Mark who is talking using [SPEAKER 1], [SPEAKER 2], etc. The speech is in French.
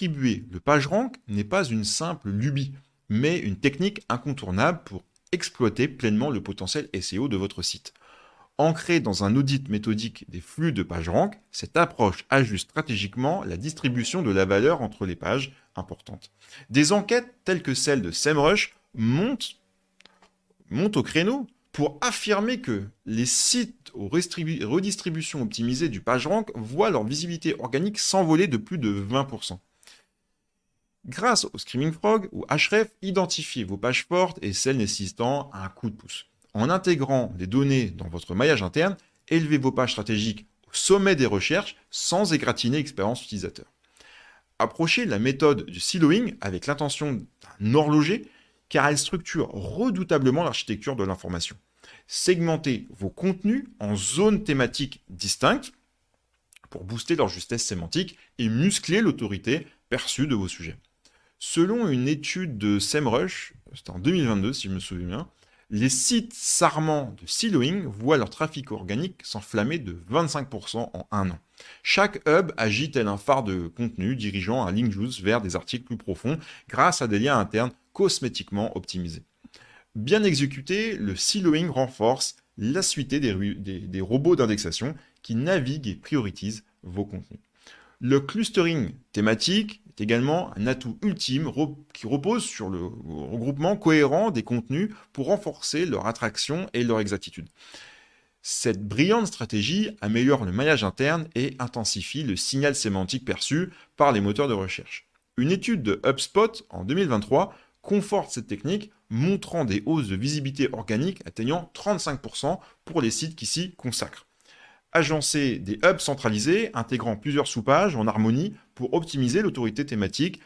[SPEAKER 1] Distribuer le PageRank n'est pas une simple lubie, mais une technique incontournable pour exploiter pleinement le potentiel SEO de votre site. Ancrée dans un audit méthodique des flux de PageRank, cette approche ajuste stratégiquement la distribution de la valeur entre les pages importantes. Des enquêtes telles que celle de SEMrush montent au créneau pour affirmer que les sites aux redistributions optimisées du PageRank voient leur visibilité organique s'envoler de plus de 20%. Grâce au Screaming Frog ou Href, identifiez vos pages fortes et celles nécessitant un coup de pouce. En intégrant des données dans votre maillage interne, élevez vos pages stratégiques au sommet des recherches sans égratigner l'expérience utilisateur. Approchez la méthode du siloing avec l'intention d'un horloger car elle structure redoutablement l'architecture de l'information. Segmentez vos contenus en zones thématiques distinctes pour booster leur justesse sémantique et muscler l'autorité perçue de vos sujets. Selon une étude de SEMrush, c'était en 2022 si je me souviens bien, les sites sarments de siloing voient leur trafic organique s'enflammer de 25% en un an. Chaque hub agit tel un phare de contenu dirigeant un link juice vers des articles plus profonds grâce à des liens internes cosmétiquement optimisés. Bien exécuté, le siloing renforce l'acuité des robots d'indexation qui naviguent et priorisent vos contenus. Le clustering thématique est également un atout ultime qui repose sur le regroupement cohérent des contenus pour renforcer leur attraction et leur exactitude. Cette brillante stratégie améliore le maillage interne et intensifie le signal sémantique perçu par les moteurs de recherche. Une étude de HubSpot en 2023 conforte cette technique, montrant des hausses de visibilité organique atteignant 35% pour les sites qui s'y consacrent. Agencer des hubs centralisés, intégrant plusieurs sous-pages en harmonie pour optimiser l'autorité thématique